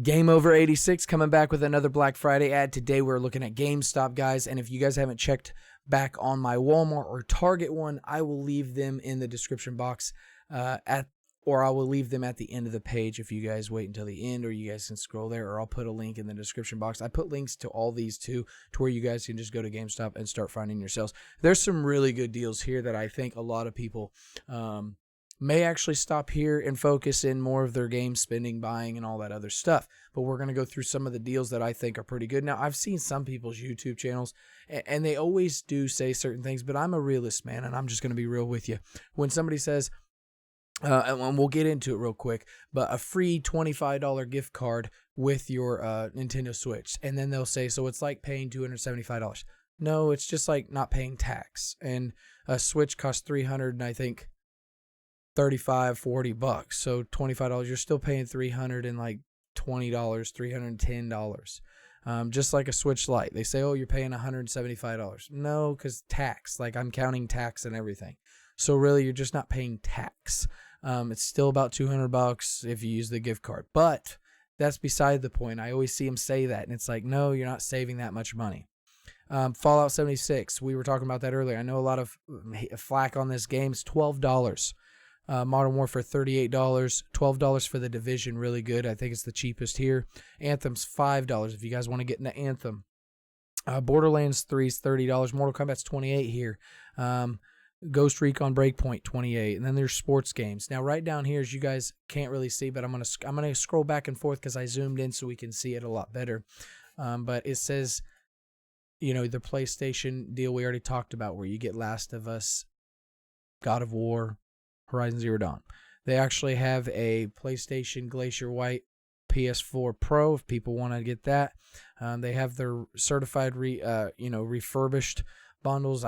Game Over 86 coming back with another Black Friday ad. Today we're looking at GameStop, guys. And if you guys haven't checked back on my Walmart or Target one, I will leave them in the description box or I will leave them at the end of the page if you guys wait until the end, or you guys can scroll there, or I'll put a link in the description box. I put links to all these too, to where you guys can just go to GameStop and start finding yourselves. There's some really good deals here that I think a lot of people may actually stop here and focus in more of their game spending, buying, and all that other stuff. But we're going to go through some of the deals that I think are pretty good. Now, I've seen some people's YouTube channels, and they always do say certain things, but I'm a realist, man, and I'm just going to be real with you. When somebody says, and we'll get into it real quick, but a free $25 gift card with your Nintendo Switch, and then they'll say, so it's like paying $275. No, it's just like not paying tax. And a Switch costs $300, and I think $35-40. So $25, you're still paying $320, $310. Just like a Switch Lite. They say, oh, you're paying $175. No, because tax. Like, I'm counting tax and everything. So really, you're just not paying tax. It's still about $200 if you use the gift card. But that's beside the point. I always see them say that, and it's like, no, you're not saving that much money. Fallout 76, we were talking about that earlier. I know a lot of flack on this game. It's $12. Modern Warfare $38, $12 for the Division, really good. I think it's the cheapest here. Anthem's $5 if you guys want to get into Anthem. Borderlands 3 is $30. Mortal Kombat's $28 here. Ghost Recon Breakpoint $28, and then there's sports games. Now right down here, as you guys can't really see, but I'm gonna scroll back and forth because I zoomed in so we can see it a lot better. But it says, you know, the PlayStation deal we already talked about, where you get Last of Us, God of War, Horizon Zero Dawn. They actually have a PlayStation Glacier White PS4 Pro if people want to get that. They have their certified refurbished bundles.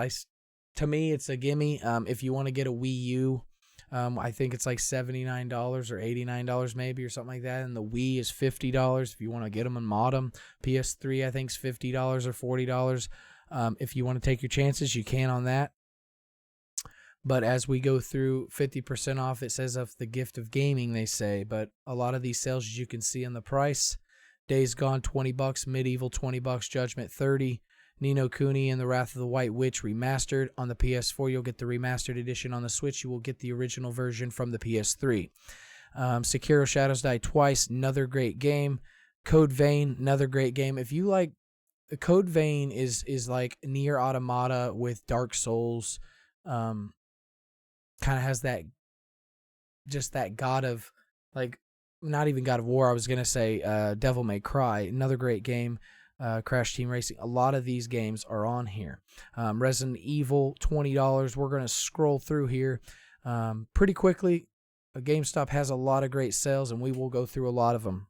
To me, it's a gimme. If you want to get a Wii U, I think it's like $79 or $89 maybe, or something like that. And the Wii is $50 if you want to get them and mod them. PS3, I think, is $50 or $40. If you want to take your chances, you can on that. But as we go through, 50% off, it says of the gift of gaming, they say. But a lot of these sales, as you can see in the price, Days Gone, $20, Medieval, $20, Judgment, $30, Ni no Kuni and the Wrath of the White Witch remastered. On the PS4, you'll get the remastered edition. On the Switch, you will get the original version from the PS3. Sekiro Shadows Die Twice, another great game. Code Vein, another great game. If you like, Code Vein is like Nier Automata with Dark Souls. Kind of has that, just that God of, like, not even God of War, I was going to say Devil May Cry, another great game. Crash Team Racing, a lot of these games are on here. Resident Evil, $20. We're going to scroll through here pretty quickly. GameStop has a lot of great sales, and we will go through a lot of them.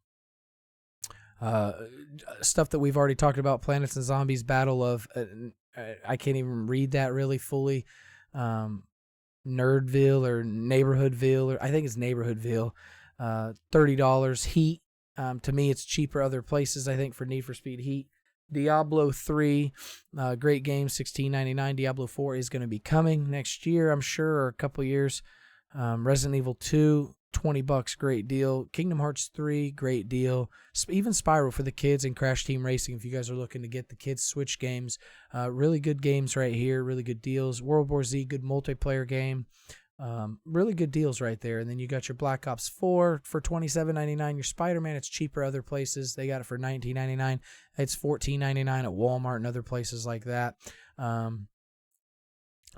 Stuff that we've already talked about, Planets and Zombies Battle of, I can't even read that really fully. Nerdville or Neighborhoodville, or I think it's Neighborhoodville. $30. Heat. To me, it's cheaper other places, I think, for Need for Speed Heat. Diablo 3, great game, $16.99. Diablo 4 is going to be coming next year, I'm sure, or a couple years. Resident Evil 2, $20, great deal. Kingdom Hearts 3, great deal. Even Spyro for the kids, and Crash Team Racing, if you guys are looking to get the kids' Switch games. Really good games right here, really good deals. World War Z, good multiplayer game. Really good deals right there. And then you got your Black Ops 4 for $27.99. Your Spider-Man, it's cheaper other places. They got it for $19.99. It's $14.99 at Walmart and other places like that.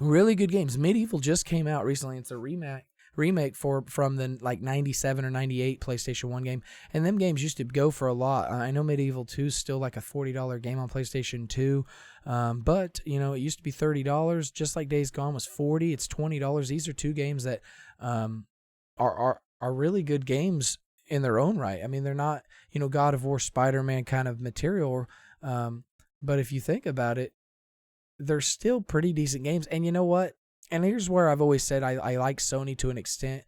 Really good games. Medieval just came out recently. It's a remake from the like 97 or 98 PlayStation 1 game, and them games used to go for a lot. I know Medieval 2 is still like a $40 game on PlayStation 2, but you know, it used to be $30, just like Days Gone was $40. It's $20. These are two games that are really good games in their own right. I mean, they're not, you know, God of War, Spider-Man kind of material, but if you think about it, they're still pretty decent games. And you know what? And here's where I've always said I like Sony to an extent,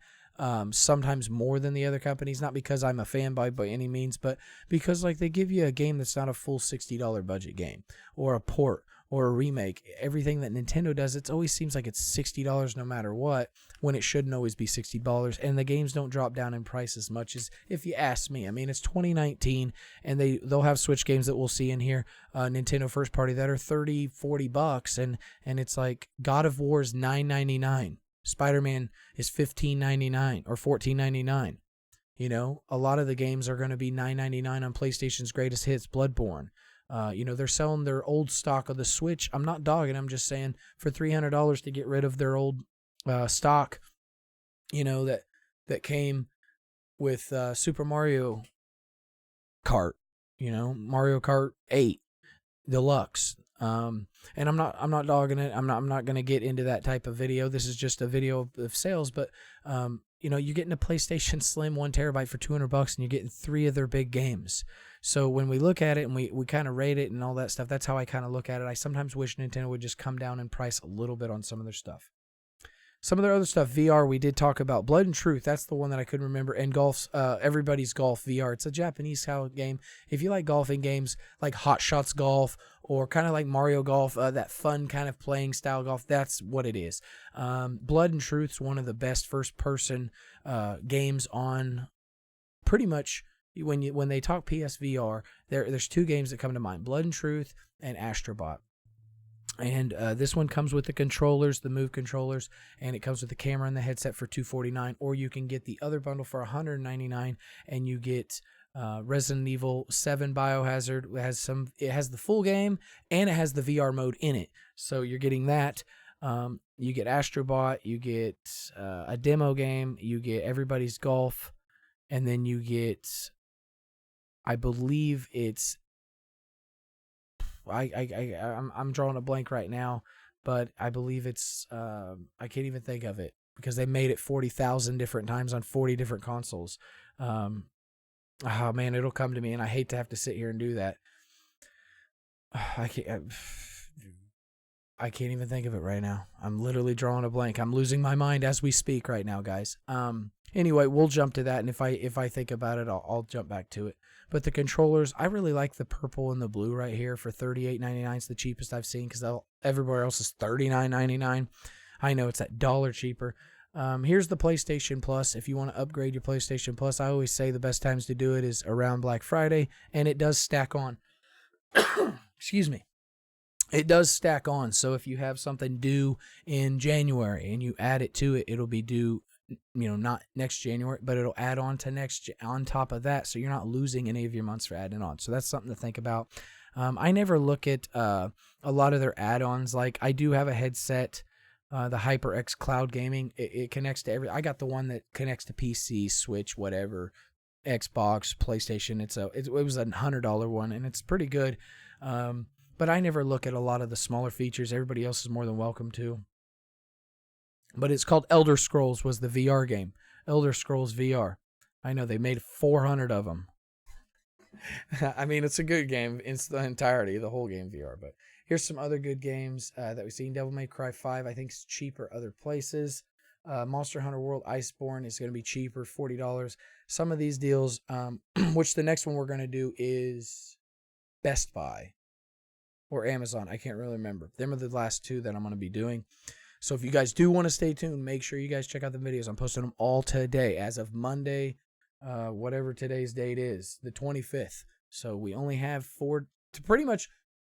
sometimes more than the other companies, not because I'm a fanboy by any means, but because like they give you a game that's not a full $60 budget game, or a port, or a remake. Everything that Nintendo does, it always seems like it's $60 no matter what, when it shouldn't always be $60. And the games don't drop down in price as much as, if you ask me. I mean, it's 2019, and they'll have Switch games that we'll see in here, Nintendo first party, that are $30-$40, and it's like God of War is $9.99. Spider-Man is $15.99 or $14.99. You know, a lot of the games are going to be $9.99 on PlayStation's greatest hits, Bloodborne. You know, they're selling their old stock of the Switch. I'm not dogging. I'm just saying for $300 to get rid of their old stock, you know, that came with Super Mario Kart, you know, Mario Kart 8 Deluxe. And I'm not dogging it. I'm not going to get into that type of video. This is just a video of sales, but you know, you're getting a PlayStation Slim 1 terabyte for $200 and you're getting 3 of their big games. So when we look at it and we kind of rate it and all that stuff, that's how I kind of look at it. I sometimes wish Nintendo would just come down in price a little bit on some of their stuff. Some of their other stuff, VR, we did talk about. Blood and Truth, that's the one that I couldn't remember. And golf's Everybody's Golf VR. It's a Japanese style game. If you like golfing games like Hot Shots Golf or kind of like Mario Golf, that fun kind of playing style golf, that's what it is. Blood and Truth's one of the best first-person games on pretty much when they talk PSVR. There's 2 games that come to mind: Blood and Truth and Astrobot. And this one comes with the controllers, the Move controllers, and it comes with the camera and the headset for $249. Or you can get the other bundle for $199, and you get Resident Evil 7 Biohazard. It has the full game, and it has the VR mode in it. So you're getting that. You get Astrobot, you get a demo game, you get Everybody's Golf, and then you get, I believe it's, I'm drawing a blank right now, but I believe it's I can't even think of it because they made it 40,000 different times on 40 different consoles. Oh man, it'll come to me, and I hate to have to sit here and do that. I can't even think of it right now. I'm literally drawing a blank. I'm losing my mind as we speak right now, guys. Anyway, we'll jump to that, and if I think about it, I'll jump back to it. But the controllers, I really like the purple and the blue right here for $38.99. It's the cheapest I've seen because everywhere else is $39.99. I know it's that $1 cheaper. Here's the PlayStation Plus. If you want to upgrade your PlayStation Plus, I always say the best times to do it is around Black Friday, and it does stack on. Excuse me. It does stack on. So if you have something due in January and you add it to it, it'll be due, you know, not next January, but it'll add on to on top of that. So you're not losing any of your months for adding on. So that's something to think about. I never look at a lot of their add-ons. Like I do have a headset, the HyperX Cloud Gaming. It connects to I got the one that connects to PC, Switch, whatever, Xbox, PlayStation. It was a $100 one, and it's pretty good. But I never look at a lot of the smaller features. Everybody else is more than welcome to. But it's called Elder Scrolls, was the VR game. Elder Scrolls VR. I know they made 400 of them. I mean, it's a good game. It's the entirety, the whole game VR. But here's some other good games that we've seen. Devil May Cry 5, I think, is cheaper other places. Monster Hunter World Iceborne is going to be cheaper, $40. Some of these deals, which the next one we're going to do is Best Buy or Amazon. I can't really remember. Them are the last 2 that I'm going to be doing. So if you guys do want to stay tuned, make sure you guys check out the videos. I'm posting them all today as of Monday, whatever today's date is, the 25th. So we only have 4 to pretty much.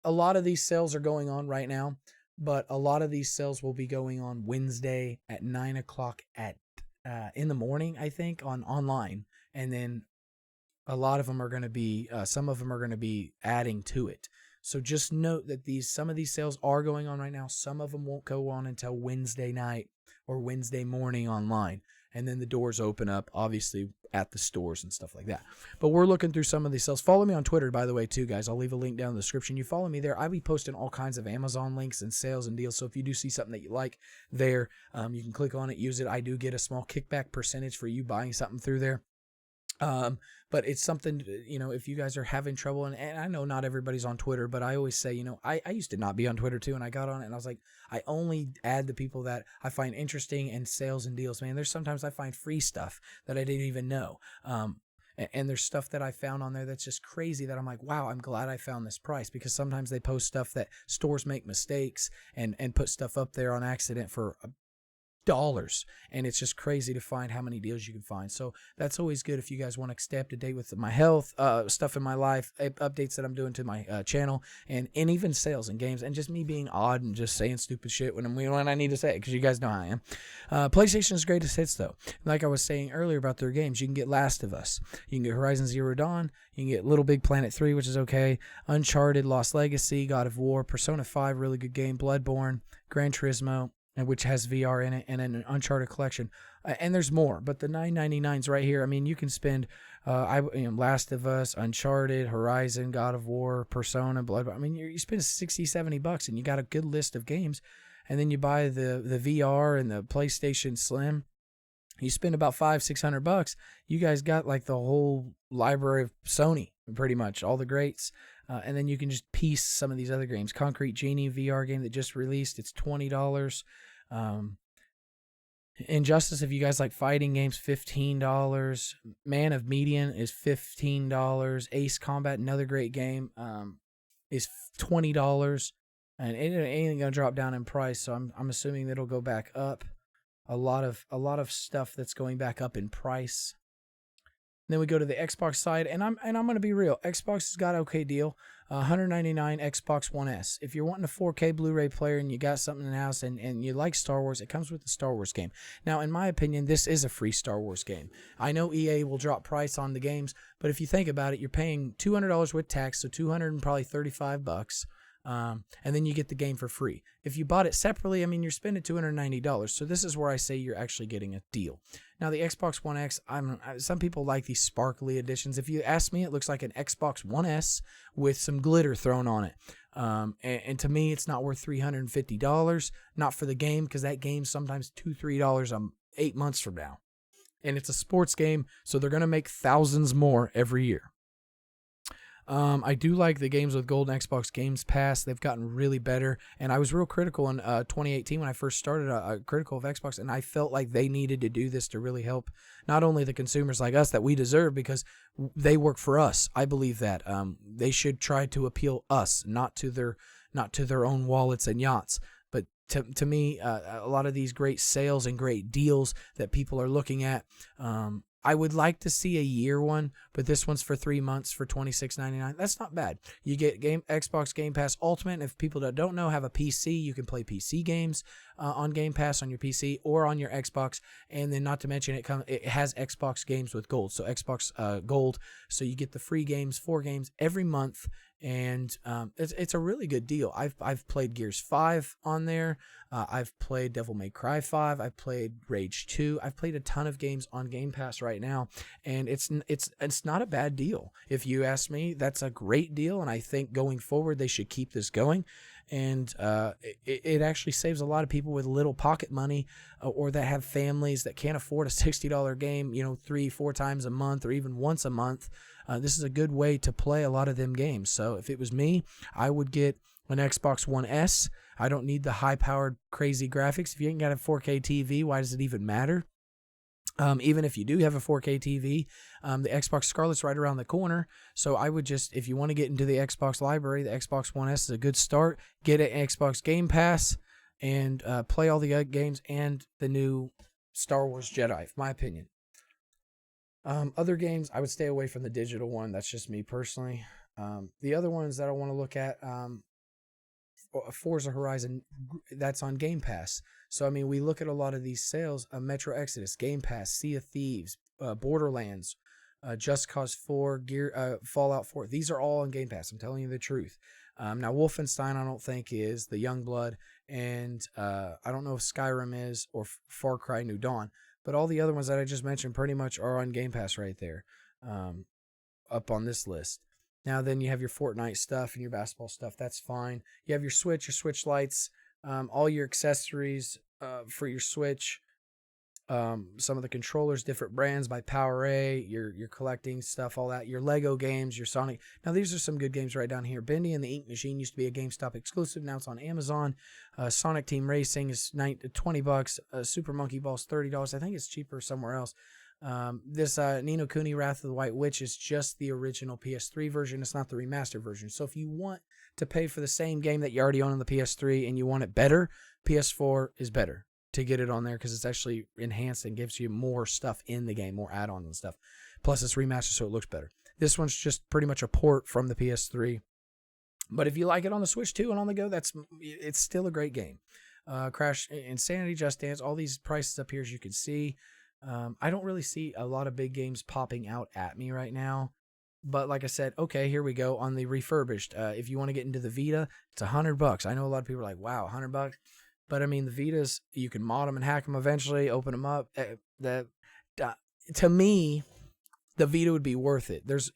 A lot of these sales are going on right now, but a lot of these sales will be going on Wednesday at 9 o'clock in the morning, I think, online. And then a lot of them are going to be, some of them are going to be adding to it. So just note that some of these sales are going on right now. Some of them won't go on until Wednesday night or Wednesday morning online. And then the doors open up, obviously, at the stores and stuff like that. But we're looking through some of these sales. Follow me on Twitter, by the way, too, guys. I'll leave a link down in the description. You follow me there. I'll be posting all kinds of Amazon links and sales and deals. So if you do see something that you like there, you can click on it, use it. I do get a small kickback percentage for you buying something through there. But it's something, you know, if you guys are having trouble, and I know not everybody's on Twitter, but I always say, you know, I used to not be on Twitter too, and I got on it, and I was like, I only add the people that I find interesting and sales and deals, man. There's sometimes I find free stuff that I didn't even know. And there's stuff that I found on there that's just crazy that I'm like, wow, I'm glad I found this price, because sometimes they post stuff that stores make mistakes and put stuff up there on accident for dollars, and it's just crazy to find how many deals you can find. So that's always good if you guys want to stay up to date with my health, stuff in my life, updates that I'm doing to my channel, and even sales and games, and just me being odd and just saying stupid shit when I need to say it, because you guys know how I am. PlayStation's greatest hits, though, like I was saying earlier about their games, you can get Last of Us, you can get Horizon Zero Dawn, you can get Little Big Planet 3, which is okay, Uncharted, Lost Legacy, God of War, Persona 5, really good game, Bloodborne, Gran Turismo, and which has VR in it, and an Uncharted collection, and there's more. But the $9.99's right here. I mean, you can spend Last of Us, Uncharted, Horizon, God of War, Persona, Blood. I mean, you spend $60-$70, and you got a good list of games. And then you buy the VR and the PlayStation Slim. You spend about $500-$600. You guys got like the whole library of Sony, pretty much all the greats. And then you can just piece some of these other games. Concrete Genie VR game that just released, it's $20. Injustice, if you guys like fighting games, $15. Man of Median is $15. Ace Combat, another great game, is $20. And it ain't gonna drop down in price, so I'm assuming that it'll go back up. A lot of stuff that's going back up in price. Then we go to the Xbox side, and I'm going to be real. Xbox has got an okay deal. $199 Xbox One S. If you're wanting a 4K Blu-ray player and you got something in the house and you like Star Wars, it comes with the Star Wars game. Now, in my opinion, this is a free Star Wars game. I know EA will drop price on the games, but if you think about it, you're paying $200 with tax, so $235. And then you get the game for free. If you bought it separately, I mean, you're spending $290. So this is where I say you're actually getting a deal. Now, the Xbox One X, some people like these sparkly editions. If you ask me, it looks like an Xbox One S with some glitter thrown on it. And to me, it's not worth $350. Not for the game, because that game's sometimes $2-3 8 months from now. And it's a sports game, so they're going to make thousands more every year. I do like the games with Gold Xbox Games Pass. They've gotten really better, and I was real critical in 2018 when I first started, critical of Xbox, and I felt like they needed to do this to really help not only the consumers like us that we deserve, because they work for us. I believe that they should try to appeal us, not to their own wallets and yachts. But to me, a lot of these great sales and great deals that people are looking at, I would like to see a year one, but this one's for 3 months for $26.99. That's not bad. You get Xbox Game Pass Ultimate. If people that don't know have a PC, you can play PC games on Game Pass on your PC or on your Xbox. And then, not to mention, it has Xbox games with Gold, so Xbox Gold. So you get the free games, 4 games every month, and it's a really good deal. I've played Gears 5 on there. I've played Devil May Cry 5. I've played Rage 2. I've played a ton of games on Game Pass right now, and it's not a bad deal. If you ask me, that's a great deal, and I think going forward they should keep this going. And it actually saves a lot of people with little pocket money, or that have families that can't afford a $60 game, 3-4 times a month or even once a month. This is a good way to play a lot of them games. So if it was me, I would get an Xbox One S. I don't need the high-powered, crazy graphics. If you ain't got a 4K TV, why does it even matter? Even if you do have a 4K TV, the Xbox Scarlet's right around the corner. So I would just, if you want to get into the Xbox library, the Xbox One S is a good start. Get an Xbox Game Pass and play all the games and the new Star Wars Jedi, my opinion. Other games, I would stay away from the digital one. That's just me personally. The other ones that I want to look at, Forza Horizon, that's on Game Pass. So, I mean, we look at a lot of these sales, Metro Exodus, Game Pass, Sea of Thieves, Borderlands, Just Cause 4, Fallout 4. These are all on Game Pass. I'm telling you the truth. Now, Wolfenstein, I don't think is, the Youngblood, and I don't know if Skyrim is, or Far Cry New Dawn. But all the other ones that I just mentioned pretty much are on Game Pass right there, up on this list. Now, then you have your Fortnite stuff and your basketball stuff. That's fine. You have your Switch lights, all your accessories for your Switch, some of the controllers, different brands by PowerA, your collecting stuff, all that, your Lego games, your Sonic. Now, these are some good games right down here. Bendy and the Ink Machine used to be a GameStop exclusive. Now it's on Amazon. Sonic Team Racing is $20. Super Monkey Ball's $30. I think it's cheaper somewhere else. This Ni no Kuni Wrath of the White Witch is just the original PS3 version. It's not the remastered version. So if you want to pay for the same game that you already own on the PS3 and you want it better, PS4 is better to get it on there because it's actually enhanced and gives you more stuff in the game, more add-ons and stuff. Plus it's remastered so it looks better. This one's just pretty much a port from the PS3. But if you like it on the Switch too and on the go, it's still a great game. Crash, Insanity, Just Dance, all these prices up here as you can see. I don't really see a lot of big games popping out at me right now. But like I said, okay, here we go on the refurbished. If you want to get into the Vita, it's $100. I know a lot of people are like, wow, $100. But I mean, the Vitas, you can mod them and hack them eventually, open them up. To me, the Vita would be worth it. There's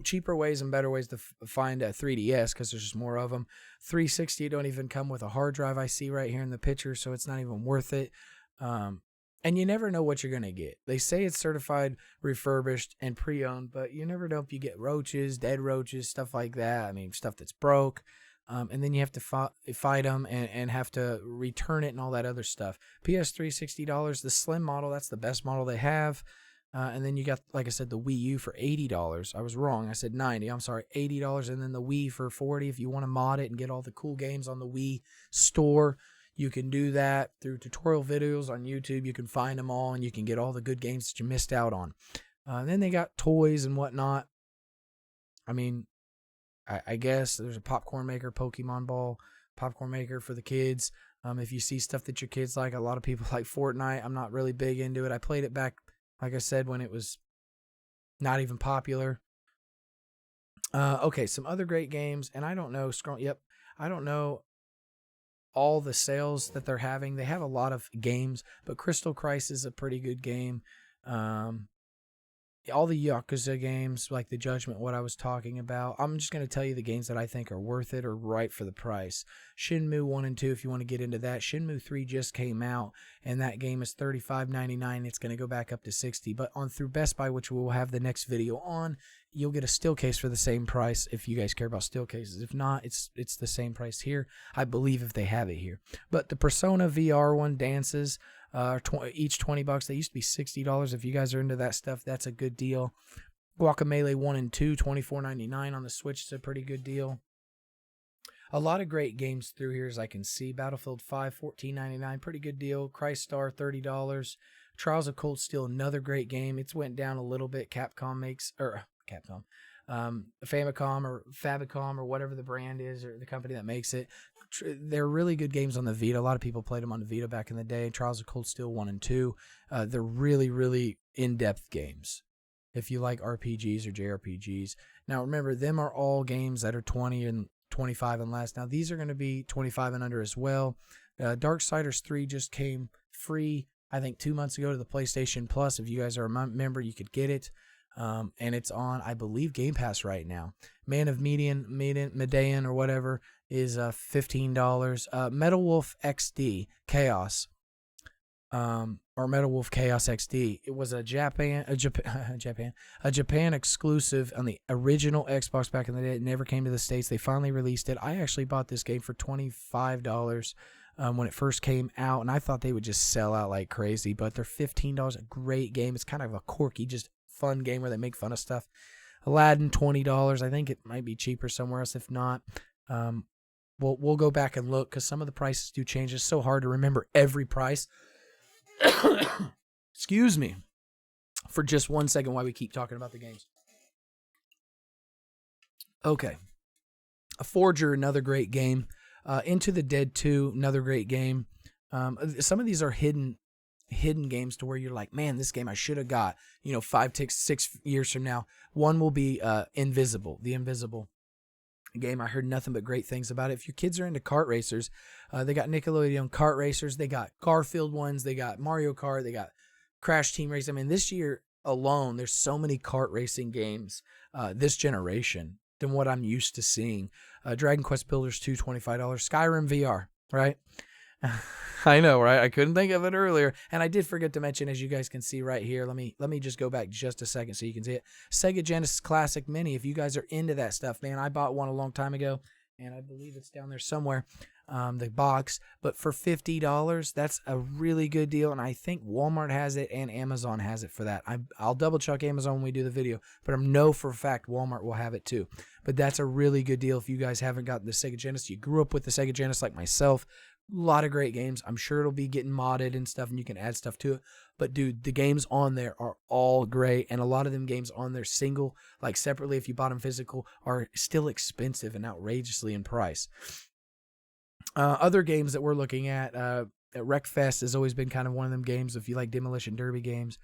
cheaper ways and better ways to find a 3DS because there's just more of them. 360 don't even come with a hard drive I see right here in the picture, so it's not even worth it. And you never know what you're going to get. They say it's certified refurbished and pre-owned, but you never know if you get roaches, dead roaches, stuff like that. I mean, stuff that's broke. And then you have to fight them and have to return it and all that other stuff. PS3, $60. The Slim model, that's the best model they have. And then you got, like I said, the Wii U for $80. I was wrong. I said $90. I'm sorry, $80. And then the Wii for $40. If you want to mod it and get all the cool games on the Wii store, you can do that through tutorial videos on YouTube. You can find them all, and you can get all the good games that you missed out on. And then they got toys and whatnot. I mean, I guess there's a popcorn maker, Pokemon Ball, popcorn maker for the kids. If you see stuff that your kids like, a lot of people like Fortnite. I'm not really big into it. I played it back, like I said, when it was not even popular. Okay, some other great games, and I don't know. I don't know all the sales that they're having. They have a lot of games, but Crystal Crisis is a pretty good game. All the Yakuza games, like the Judgment, what I was talking about. I'm just going to tell you the games that I think are worth it or right for the price. Shenmue 1 and 2, if you want to get into that. Shenmue 3 just came out, and that game is $35.99. It's going to go back up to $60. But on through Best Buy, which we'll have the next video on, you'll get a still case for the same price if you guys care about still cases. If not, it's the same price here, I believe, if they have it here. But the Persona VR one, Dances, each $20. They used to be $60. If you guys are into that stuff, that's a good deal. Guacamelee 1 and 2, $24.99 on the Switch is a pretty good deal. A lot of great games through here as I can see. Battlefield 5, $14.99, pretty good deal. Christ Star, $30. Trials of Cold Steel, another great game. It's went down a little bit. Famicom or Fabicom or whatever the brand is or the company that makes it. They're really good games on the Vita. A lot of people played them on the Vita back in the day. Trials of Cold Steel 1 and 2. They're really, really in-depth games if you like RPGs or JRPGs. Now, remember, them are all games that are 20 and 25 and less. Now, these are going to be 25 and under as well. Darksiders 3 just came free, I think, 2 months ago to the PlayStation Plus. If you guys are a member, you could get it. And it's on, I believe, Game Pass right now. Man of Medan or whatever is $15. Metal Wolf XD Chaos, or Metal Wolf Chaos XD. It was a Japan exclusive on the original Xbox back in the day. It never came to the States. They finally released it. I actually bought this game for $25 when it first came out, and I thought they would just sell out like crazy, but they're $15. A great game. It's kind of a quirky, just fun game where they make fun of stuff. Aladdin, $20. I think it might be cheaper somewhere else. If not, we'll go back and look because some of the prices do change. It's so hard to remember every price. Excuse me for just 1 second while we keep talking about the games. Okay. A Forger, another great game. Into the Dead 2, another great game. Some of these are hidden games to where you're like, man, this game I should have got, 5, 6 years from now. One will be Invisible, the Invisible game. I heard nothing but great things about it. If your kids are into kart racers, they got Nickelodeon kart racers, they got Garfield ones, they got Mario Kart, they got Crash Team Racing. I mean, this year alone, there's so many kart racing games this generation than what I'm used to seeing. Dragon Quest Builders 2, $25. Skyrim VR, right? I know, right? I couldn't think of it earlier, and I did forget to mention, as you guys can see right here. Let me just go back just a second so you can see it. Sega Genesis Classic Mini. If you guys are into that stuff, man, I bought one a long time ago, and I believe it's down there somewhere. the box. But for $50, that's a really good deal. And I think Walmart has it and Amazon has it for that. I'll double check Amazon when we do the video, but I know for a fact Walmart will have it too. But that's a really good deal if you guys haven't gotten the Sega Genesis. You grew up with the Sega Genesis like myself. A lot of great games. I'm sure it'll be getting modded and stuff, and you can add stuff to it. But dude, the games on there are all great, and a lot of them games on there single, like separately if you bought them physical, are still expensive and outrageously in price. Other games that we're looking at Wreckfest has always been kind of one of them games. If you like Demolition Derby games,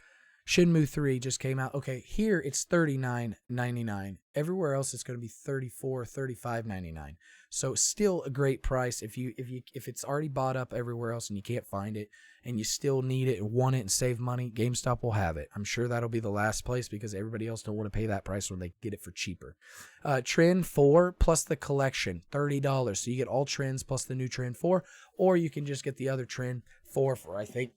Shenmue 3 just came out. Okay, here it's $39.99. Everywhere else it's going to be $34, $35.99. So still a great price if it's already bought up everywhere else and you can't find it and you still need it and want it and save money, GameStop will have it. I'm sure that'll be the last place because everybody else don't want to pay that price when they get it for cheaper. Trend 4 plus the collection, $30. So you get all trends plus the new Trend 4, or you can just get the other Trend 4 for I think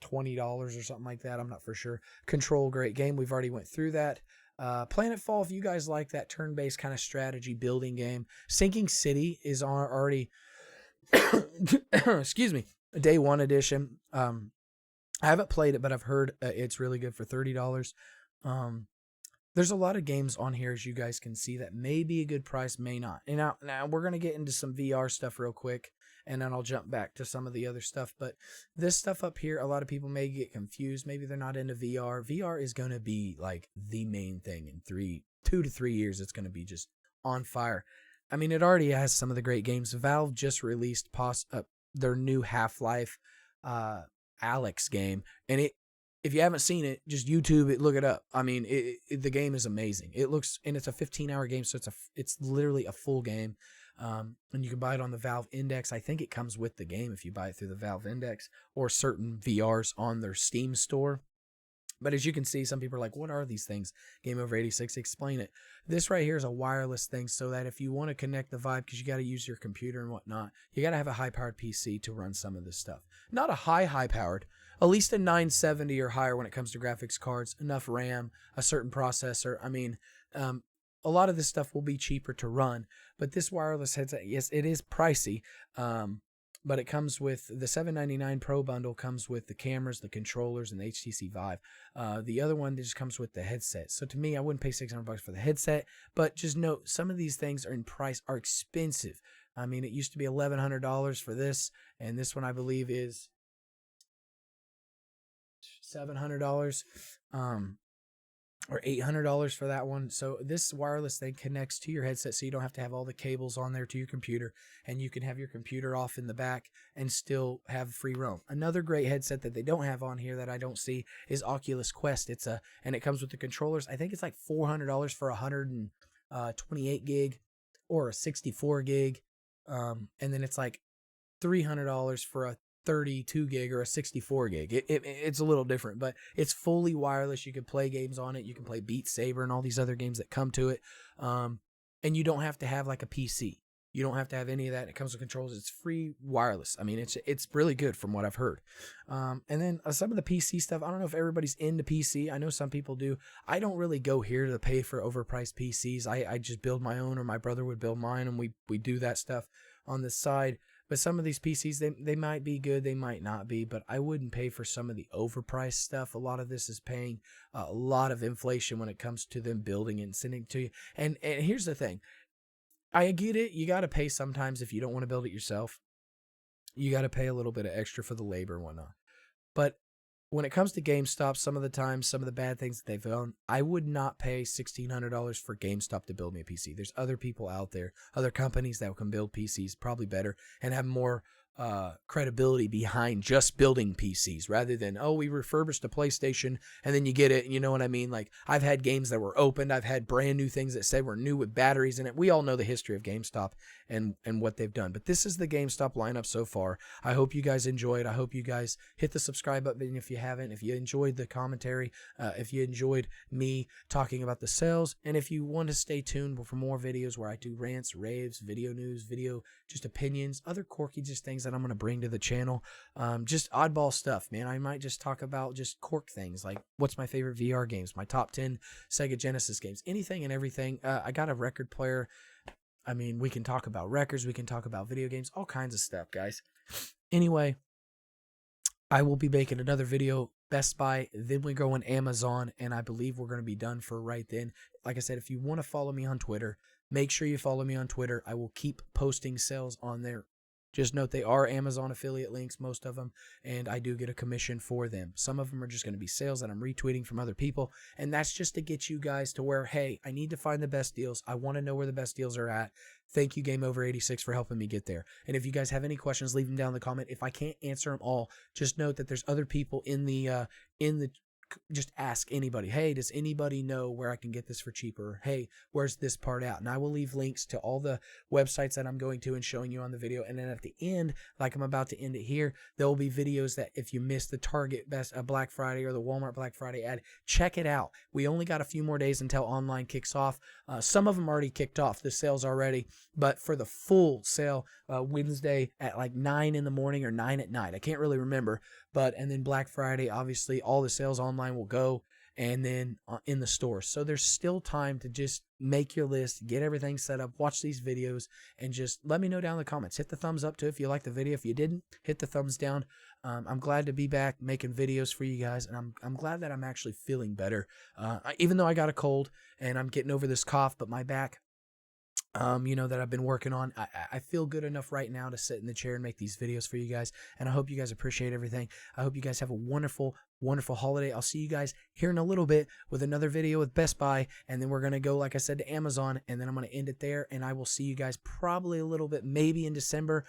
$20 or something like that. I'm not for sure. Control, great game. We've already went through that. Planetfall, if you guys like that turn-based kind of strategy building game. Sinking City is already excuse me, a day one edition. I haven't played it, but I've heard it's really good for $30. There's a lot of games on here, as you guys can see, that may be a good price, may not. And now we're going to get into some VR stuff real quick, and then I'll jump back to some of the other stuff. But this stuff up here, a lot of people may get confused. Maybe they're not into VR. VR is going to be like the main thing in 2 to 3 years. It's going to be just on fire. I mean, it already has some of the great games. Valve just released their new Half-Life Alyx game, and if you haven't seen it, just YouTube it, look it up. I mean, the game is amazing. It looks, and it's a 15-hour game, so it's literally a full game. And you can buy it on the Valve Index. I think it comes with the game if you buy it through the Valve Index or certain VRs on their Steam store. But as you can see, some people are like, what are these things? Game Over 86, explain it. This right here is a wireless thing so that if you want to connect the Vive, because you got to use your computer and whatnot, you got to have a high-powered PC to run some of this stuff. Not a high-powered, at least a 970 or higher when it comes to graphics cards, enough RAM, a certain processor. I mean, a lot of this stuff will be cheaper to run, but this wireless headset, yes, it is pricey, but it comes with the $799 Pro bundle, comes with the cameras, the controllers, and the HTC Vive. The other one just comes with the headset. So to me, I wouldn't pay $600 for the headset, but just note some of these things are in price, are expensive. I mean, it used to be $1,100 for this, and this one I believe is $700. Or $800 for that one. So this wireless thing connects to your headset, so you don't have to have all the cables on there to your computer, and you can have your computer off in the back and still have free roam. Another great headset that they don't have on here that I don't see is Oculus Quest. And it comes with the controllers. I think it's like $400 for 128 gig or a 64 gig, and then it's like $300 for a 32 gig or a 64 gig. It's a little different, but it's fully wireless. You can play games on it. You can play Beat Saber and all these other games that come to it. And you don't have to have like a PC. You don't have to have any of that. It comes with controls. It's free wireless. I mean, it's really good from what I've heard. And then some of the PC stuff, I don't know if everybody's into PC. I know some people do. I don't really go here to pay for overpriced PCs. I just build my own, or my brother would build mine, and we do that stuff on the side. But some of these PCs, they might be good, they might not be, but I wouldn't pay for some of the overpriced stuff. A lot of this is paying a lot of inflation when it comes to them building and sending it to you. And here's the thing. I get it. You got to pay sometimes if you don't want to build it yourself. You got to pay a little bit of extra for the labor and whatnot. But when it comes to GameStop, some of the times, some of the bad things that they've done, I would not pay $1,600 for GameStop to build me a PC. There's other people out there, other companies that can build PCs probably better and have more credibility behind just building PCs rather than, oh, we refurbished a PlayStation and then you get it. You know what I mean? Like, I've had games that were opened. I've had brand new things that said were new with batteries in it. We all know the history of GameStop and what they've done. But this is the GameStop lineup so far. I hope you guys enjoyed. I hope you guys hit the subscribe button if you haven't. If you enjoyed the commentary, if you enjoyed me talking about the sales, and if you want to stay tuned for more videos where I do rants, raves, video news, video just opinions, other quirky just things that I'm going to bring to the channel. Just oddball stuff, man. I might just talk about just quirk things, like what's my favorite VR games, my top 10 Sega Genesis games, anything and everything. I got a record player. I mean, we can talk about records, we can talk about video games, all kinds of stuff, guys. Anyway, I will be making another video, Best Buy, then we go on Amazon, and I believe we're going to be done for right then. Like I said, if you want to follow me on Twitter, make sure you follow me on Twitter. I will keep posting sales on there. Just note they are Amazon affiliate links, most of them, and I do get a commission for them. Some of them are just going to be sales that I'm retweeting from other people, and that's just to get you guys to where, hey, I need to find the best deals. I want to know where the best deals are at. Thank you, Game Over 86, for helping me get there. And if you guys have any questions, leave them down in the comment. If I can't answer them all, just note that there's other people in the just ask anybody, hey, does anybody know where I can get this for cheaper? Hey, where's this part out? And I will leave links to all the websites that I'm going to and showing you on the video. And then at the end, like I'm about to end it here, there will be videos that if you missed the Target Black Friday or the Walmart Black Friday ad, check it out. We only got a few more days until online kicks off. Some of them already kicked off, the sales already, but for the full sale, Wednesday at like 9 in the morning or 9 at night, I can't really remember. And then Black Friday, obviously, all the sales online will go, and then in the stores. So there's still time to just make your list, get everything set up, watch these videos, and just let me know down in the comments. Hit the thumbs up too if you like the video. If you didn't, hit the thumbs down. I'm glad to be back making videos for you guys, and I'm glad that I'm actually feeling better. Even though I got a cold and I'm getting over this cough, but my back, that I've been working on. I feel good enough right now to sit in the chair and make these videos for you guys. And I hope you guys appreciate everything. I hope you guys have a wonderful, wonderful holiday. I'll see you guys here in a little bit with another video with Best Buy. And then we're going to go, like I said, to Amazon. And then I'm going to end it there. And I will see you guys probably a little bit, maybe in December.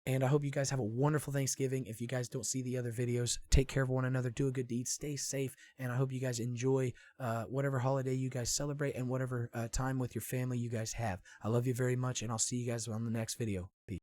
And I hope you guys have a wonderful Thanksgiving. If you guys don't see the other videos, take care of one another, do a good deed, stay safe, and I hope you guys enjoy whatever holiday you guys celebrate and whatever time with your family you guys have. I love you very much, and I'll see you guys on the next video. Peace.